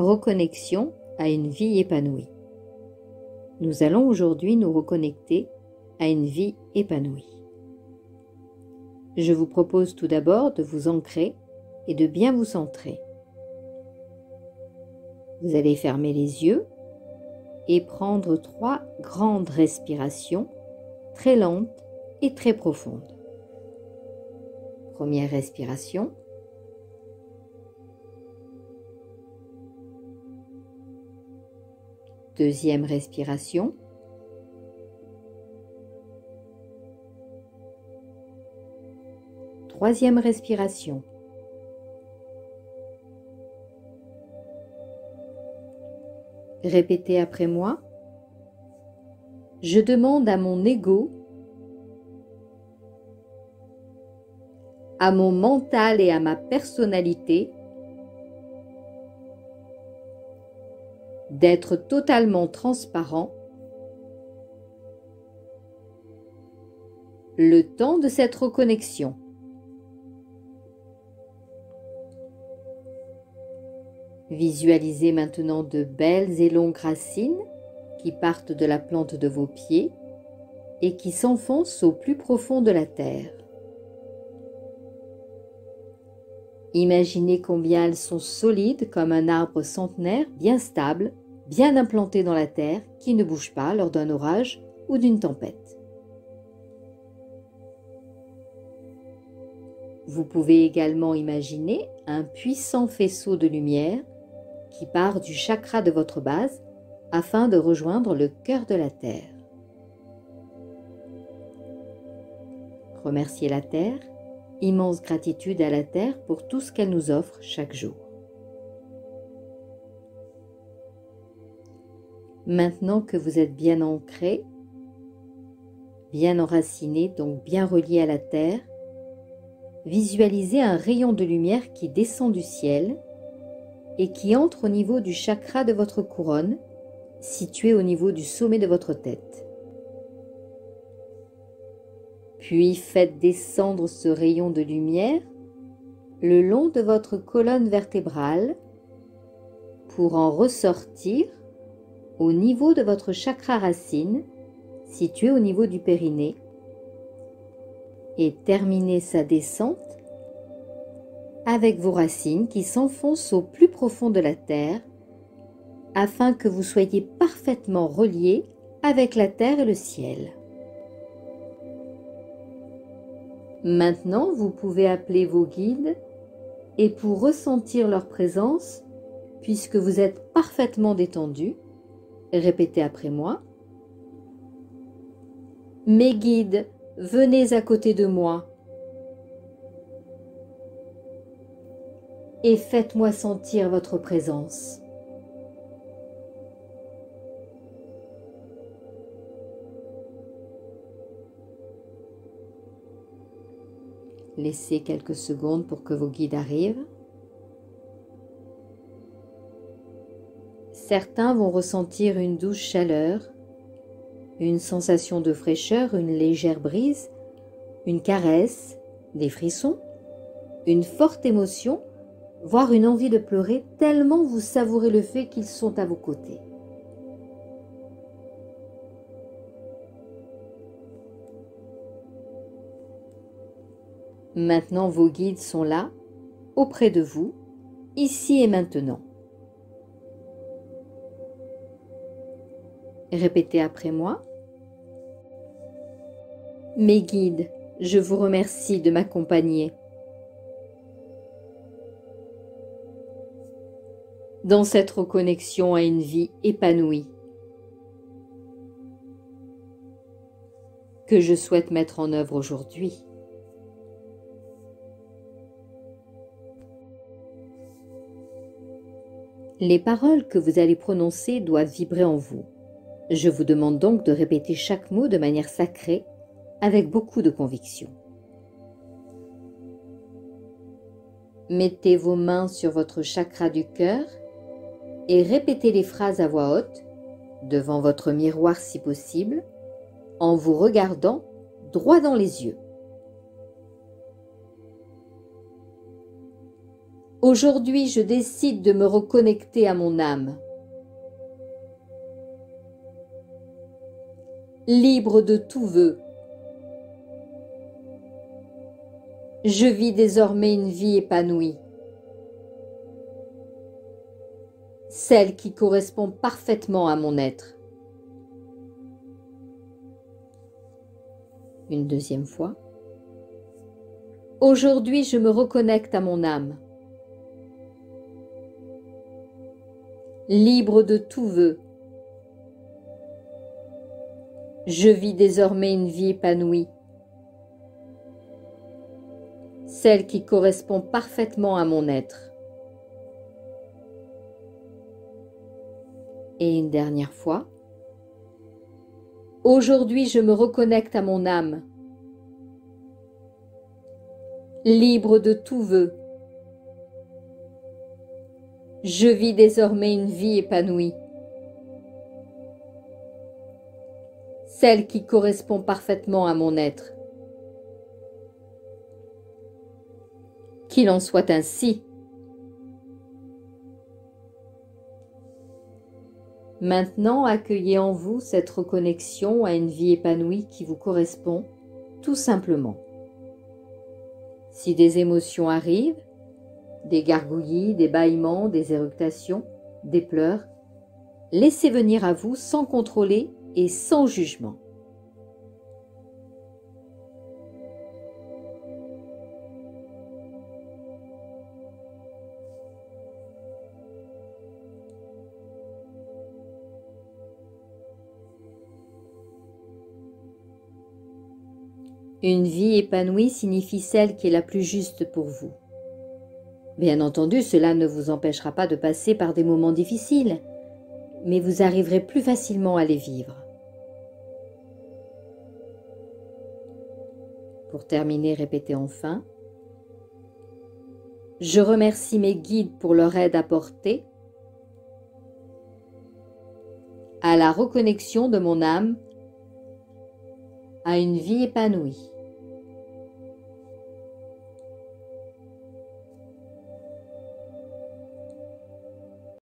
Reconnexion à une vie épanouie. Nous allons aujourd'hui nous reconnecter à une vie épanouie. Je vous propose tout d'abord de vous ancrer et de bien vous centrer. Vous allez fermer les yeux et prendre 3 grandes respirations très lentes et très profondes. Première respiration. Deuxième respiration. Troisième respiration. Répétez après moi. Je demande à mon ego, à mon mental et à ma personnalité d'être totalement transparent le temps de cette reconnexion. Visualisez maintenant de belles et longues racines qui partent de la plante de vos pieds et qui s'enfoncent au plus profond de la terre. Imaginez combien elles sont solides comme un arbre centenaire bien stable, bien implanté dans la terre, qui ne bouge pas lors d'un orage ou d'une tempête. Vous pouvez également imaginer un puissant faisceau de lumière qui part du chakra de votre base afin de rejoindre le cœur de la terre. Remerciez la terre, immense gratitude à la terre pour tout ce qu'elle nous offre chaque jour. Maintenant que vous êtes bien ancré, bien enraciné, donc bien relié à la terre, visualisez un rayon de lumière qui descend du ciel et qui entre au niveau du chakra de votre couronne, situé au niveau du sommet de votre tête. Puis faites descendre ce rayon de lumière le long de votre colonne vertébrale pour en ressortir au niveau de votre chakra racine, situé au niveau du périnée, et terminez sa descente avec vos racines qui s'enfoncent au plus profond de la terre afin que vous soyez parfaitement reliés avec la terre et le ciel. Maintenant, vous pouvez appeler vos guides et pour ressentir leur présence, puisque vous êtes parfaitement détendu, répétez après moi. Mes guides, venez à côté de moi et faites-moi sentir votre présence. Laissez quelques secondes pour que vos guides arrivent. Certains vont ressentir une douce chaleur, une sensation de fraîcheur, une légère brise, une caresse, des frissons, une forte émotion, voire une envie de pleurer tellement vous savourez le fait qu'ils sont à vos côtés. Maintenant, vos guides sont là, auprès de vous, ici et maintenant. Répétez après moi. Mes guides, je vous remercie de m'accompagner dans cette reconnexion à une vie épanouie que je souhaite mettre en œuvre aujourd'hui. Les paroles que vous allez prononcer doivent vibrer en vous. Je vous demande donc de répéter chaque mot de manière sacrée, avec beaucoup de conviction. Mettez vos mains sur votre chakra du cœur et répétez les phrases à voix haute, devant votre miroir si possible, en vous regardant droit dans les yeux. Aujourd'hui, je décide de me reconnecter à mon âme. Libre de tout vœu. Je vis désormais une vie épanouie, celle qui correspond parfaitement à mon être. Une deuxième fois. Aujourd'hui, je me reconnecte à mon âme. Libre de tout vœu. Je vis désormais une vie épanouie, celle qui correspond parfaitement à mon être. Et une dernière fois. Aujourd'hui, je me reconnecte à mon âme. Libre de tout vœu. Je vis désormais une vie épanouie, celle qui correspond parfaitement à mon être. Qu'il en soit ainsi. Maintenant, accueillez en vous cette reconnexion à une vie épanouie qui vous correspond, tout simplement. Si des émotions arrivent, des gargouillis, des bâillements, des éructations, des pleurs, laissez venir à vous sans contrôler et sans jugement. Une vie épanouie signifie celle qui est la plus juste pour vous. Bien entendu, cela ne vous empêchera pas de passer par des moments difficiles, mais vous arriverez plus facilement à les vivre. Pour terminer, répétez enfin. Je remercie mes guides pour leur aide apportée à la reconnexion de mon âme à une vie épanouie.